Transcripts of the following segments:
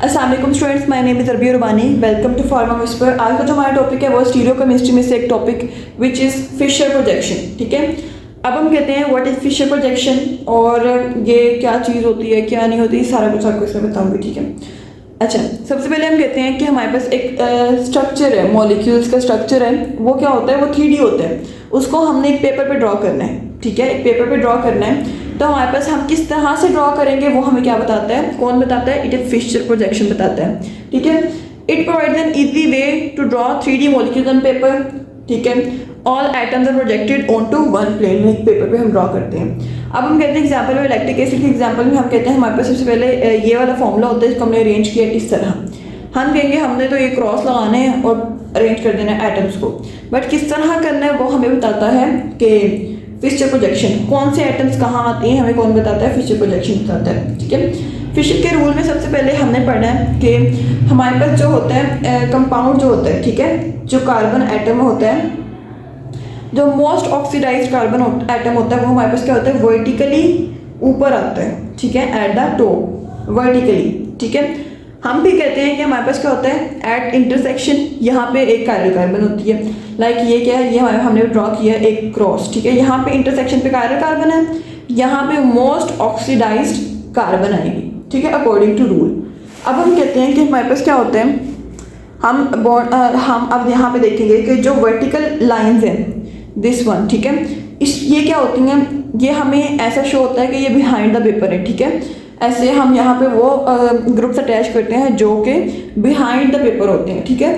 अस्सलाम वालेकुम students, my name is Rabi Rubani. Welcome to pharma whisper. आज का जो हमारा टॉपिक है वो स्टीरियोकेमिस्ट्री में से एक topic which is Fisher projection. ठीक है, अब हम कहते हैं व्हाट इज़ फिशर प्रोजेक्शन और ये क्या चीज़ होती है, क्या नहीं होती, सारा कुछ आपको इसमें बताऊंगी। ठीक है, अच्छा, सबसे पहले हम कहते हैं कि हमारे पास एक स्ट्रक्चर है, मॉलिक्यूल्स का स्ट्रक्चर है। वो क्या होता है, वो 3D होता है। उसको हमने एक पेपर पे ड्रॉ करना है। ठीक है, एक पेपर पे ड्रॉ करना है, तो हमारे पास हम किस तरह से ड्रॉ करेंगे वो हमें क्या बताता है, कौन बताता है, इट इज फिशर प्रोजेक्शन बताता है। ठीक है, it provides an easy way to draw 3D molecules on paper. ठीक है, all items are projected on to one plane, एक पेपर पे हम ड्रॉ करते हैं। अब हम कहते हैं एग्जाम्पल में इलेक्ट्रिक एसिड के एग्जाम्पल में हम कहते हैं हमारे पास सबसे पहले ये वाला फॉर्मूला होता है, इसको हमने अरेंज किया इस तरह। हम कहेंगे हमने तो ये क्रॉस लगाने हैं और अरेंज कर देना है एटम्स को, बट किस तरह करना है वो हमें बताता है कि फिशर प्रोजेक्शन, कौन से एटम्स कहाँ आते हैं हमें कौन बताता है, फिशर प्रोजेक्शन बताता है। ठीक है, फिशर के रूल में सबसे पहले हमने पढ़ना है कि हमारे पास जो होता है कंपाउंड जो होता है, ठीक है, जो कार्बन एटम होता है, जो मोस्ट ऑक्सीडाइज्ड कार्बन एटम होता है वो हमारे पास क्या होता है, वर्टिकली ऊपर आता है। ठीक है, एट द टॉप वर्टिकली। ठीक है, हम भी कहते हैं कि हमारे पास क्या होता है, एट इंटरसेक्शन, यहाँ पे एक कायरल कार्बन होती है। लाइक ये क्या है, ये हमने ड्रॉ किया एक क्रॉस। ठीक है, यहाँ पे इंटरसेक्शन पे कायरल कार्बन है, यहाँ पे मोस्ट ऑक्सीडाइज्ड कार्बन आएगी। ठीक है, अकॉर्डिंग टू रूल। अब हम कहते हैं कि हमारे पास क्या होता है, हम अब यहाँ पे देखेंगे कि जो वर्टिकल लाइंस हैं, दिस वन, ठीक है, ये क्या होती हैं, ये हमें ऐसा शो होता है कि ये बिहाइंड द पेपर है। ठीक है, ऐसे हम यहाँ पे वो ग्रुप्स अटैच करते हैं जो कि बिहाइंड द पेपर होते हैं। ठीक है,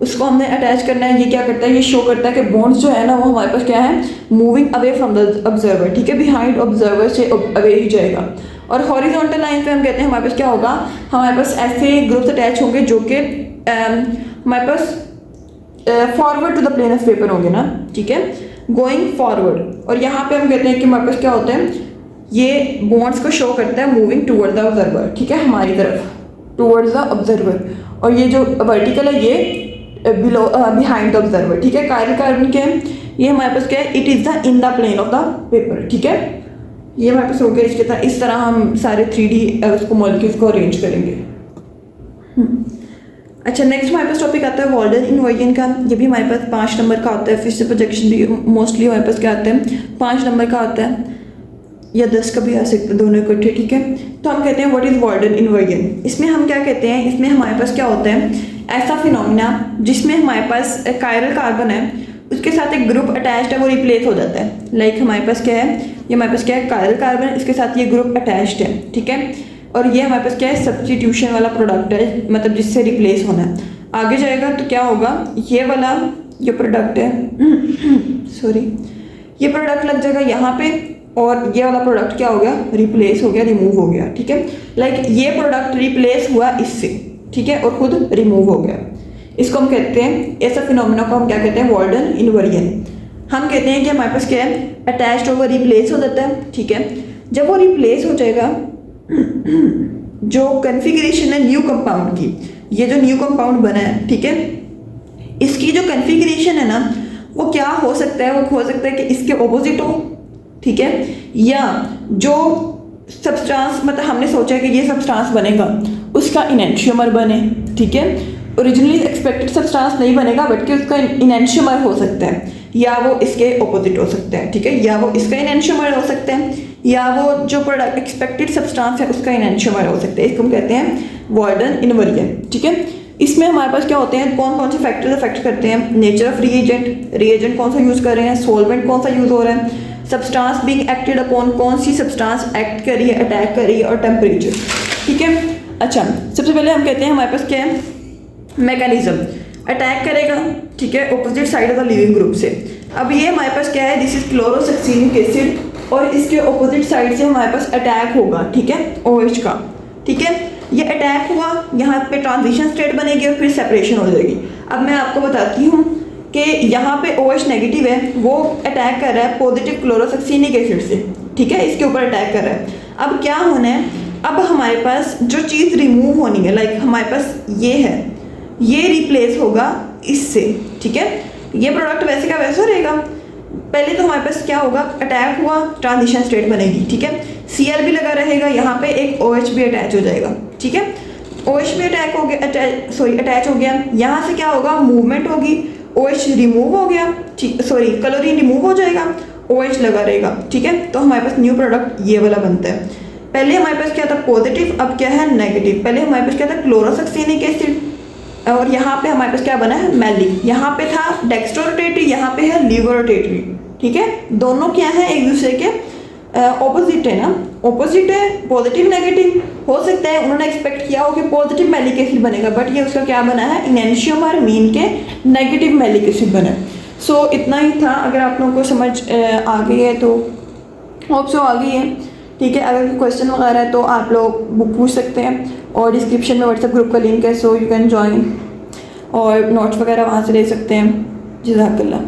उसको हमने अटैच करना है। ये क्या करता है, ये शो करता है कि बॉन्ड्स जो है ना वो हमारे पास क्या है, moving away from the observer. ठीक है, बिहाइंड ऑब्जर्वर से अवे ही जाएगा। और हॉरिजॉन्टल लाइन पे हम कहते हैं हमारे पास क्या होगा, हमारे पास ऐसे ग्रुप्स अटैच होंगे जो कि हमारे पास forward to the plane of paper होंगे ना। ठीक है, गोइंग फॉरवर्ड। और यहाँ पे हम कहते हैं कि हमारे पास क्या होता है, ये बॉन्ड्स को शो करता है मूविंग टूवर्ड द ऑब्जर्वर। ठीक है, हमारी तरफ टूवर्ड्स द ऑब्जर्वर। और ये जो वर्टिकल है ये बिलो बिहाइंड द ऑब्जर्वर। ठीक है, कायरल कार्बन के ये हमारे पास क्या है, it is the in the plane of the paper. ठीक है, ये हमारे पास हो गया। इसके तरह इस तरह हम सारे 3D उसको मॉलिक्यूल्स को अरेंज करेंगे। अच्छा, नेक्स्ट हमारे पास टॉपिक आता है वॉल्डन इन्वर्जन का। ये भी हमारे पास 5 नंबर का आता है। फिशर प्रोजेक्शन भी मोस्टली हमारे पास क्या आता है, 5 नंबर का आता है या 10 का भी आ सकता है, दोनों इकट्ठे। ठीक है, तो हम कहते हैं व्हाट इज़ वॉल्डन इन्वर्जन। इसमें हम क्या कहते हैं, इसमें हमारे पास क्या होता है, ऐसा फिनोमिना जिसमें हमारे पास कायरल कार्बन है, उसके साथ एक ग्रुप अटैच्ड है, वो रिप्लेस हो जाता है। लाइक हमारे पास क्या है, ये हमारे पास क्या है, कायरल कार्बन, इसके साथ ये ग्रुप अटैच्ड है। ठीक है, और ये हमारे पास क्या है, सब्स्टिट्यूशन वाला प्रोडक्ट है, मतलब जिससे रिप्लेस होना है। आगे जाएगा तो क्या होगा, ये वाला ये प्रोडक्ट है सॉरी, ये प्रोडक्ट लग जाएगा यहाँ पे, और ये वाला प्रोडक्ट क्या हो गया, रिप्लेस हो गया, रिमूव हो गया। ठीक है, लाइक ये प्रोडक्ट रिप्लेस हुआ इससे। ठीक है, और खुद रिमूव हो गया। इसको हम कहते हैं, ऐसा फिनोमेना को हम क्या कहते हैं, वॉल्डन इन्वर्जन। हम कहते हैं कि हमारे पास क्या है, अटैच्ड होकर रिप्लेस हो जाता है। ठीक है, जब वो रिप्लेस हो जाएगा, जो कन्फिग्रेशन है न्यू कंपाउंड की, ये जो न्यू कंपाउंड बना है, ठीक है, इसकी जो कन्फिग्रेशन है ना वो क्या हो सकता है, वो हो सकता है कि इसके ऑपोजिट हो। ठीक है, या जो सब्सटेंस, मतलब हमने सोचा कि ये सब्सटेंस बनेगा उसका इनेंशियोमर बने। ठीक है, ओरिजिनली एक्सपेक्टेड सब्सटेंस नहीं बनेगा बल्कि उसका इनेंशियोमर हो सकता है, या वो इसके ऑपोजिट हो सकता है। ठीक है, या वो इसका इनेंशियोमर हो सकता है, या वो जो प्रोडक्ट एक्सपेक्टेड सब्सटेंस है उसका इनेंशियोमर हो सकता है। इसको हम कहते हैं वॉल्डन इन्वर्जन। ठीक है, इसमें हमारे पास क्या होते हैं, कौन कौन से फैक्टर्स अफेक्ट करते हैं, नेचर ऑफ रिएजेंट कौन सा यूज़ कर रहे हैं, सॉल्वेंट कौन सा यूज़ हो रहा है, सब्सटेंस बीइंग एक्टेड अपॉन, कौन सी सब्सटेंस एक्ट कर रही है, अटैक कर रही है, और टेम्परेचर। ठीक है, अच्छा, सबसे पहले हम कहते हैं हमारे पास क्या है, मैकेनिज्म, अटैक करेगा। ठीक है, opposite side of the leaving group से। अब ये हमारे पास क्या है, दिस इज क्लोरोसक्सिनिक एसिड, और इसके ऑपोजिट साइड से हमारे पास अटैक होगा। ठीक है, OH का। ठीक है, ये अटैक हुआ, यहाँ पे ट्रांजिशन स्टेट बनेगी और फिर सेपरेशन हो जाएगी। अब मैं आपको बताती हूँ कि यहाँ पे OH नेगेटिव है, वो अटैक कर रहा है पॉजिटिव क्लोरोसक्सिनिक एसिड से। ठीक है, इसके ऊपर अटैक कर रहा है। अब क्या होना है, अब हमारे पास जो चीज़ रिमूव होनी है, लाइक हमारे पास ये है, ये रिप्लेस होगा इससे। ठीक है, ये प्रोडक्ट वैसे का वैसा रहेगा। पहले तो हमारे पास क्या होगा, अटैक हुआ, ट्रांजिशन स्टेट बनेगी। ठीक है, Cl भी लगा रहेगा, यहाँ पे एक OH भी अटैच हो जाएगा। ठीक है, OH भी अटैच हो गया। यहाँ से क्या होगा, मूवमेंट होगी, OH रिमूव हो गया, क्लोरीन रिमूव हो जाएगा, OH लगा रहेगा, ठीक है। तो हमारे पास न्यू प्रोडक्ट ये वाला बनता है। पहले हमारे पास क्या था, पॉजिटिव, अब क्या है, नेगेटिव। पहले हमारे पास क्या था, क्लोरोसक्सिनिक एसिड, और यहाँ पे हमारे पास क्या बना है, मैलिक। यहाँ पे था डेक्स्ट्रोरोटेटरी, यहाँ पे है लीवोरोटेटरी, ठीक है। दोनों क्या है, एक दूसरे के ऑपोजिट है ना, ऑपोजिट है, पॉजिटिव नेगेटिव। हो सकता है उन्होंने एक्सपेक्ट किया हो कि पॉजिटिव मैलिक एसिड बनेगा, बट ये उसका क्या बना है, इनैंशियम और मीन के नेगेटिव मैलिक एसिड बने। सो इतना ही था। अगर आप लोगों को समझ आ गई है तो होप सो आ गई है, ठीक है। अगर क्वेश्चन वगैरह है तो आप लोग बुक पूछ सकते हैं, और डिस्क्रिप्शन में व्हाट्सएप ग्रुप का लिंक है, सो यू कैन ज्वाइन, और नोट्स वगैरह वहाँ से ले सकते हैं। जज़ाकल्लाह।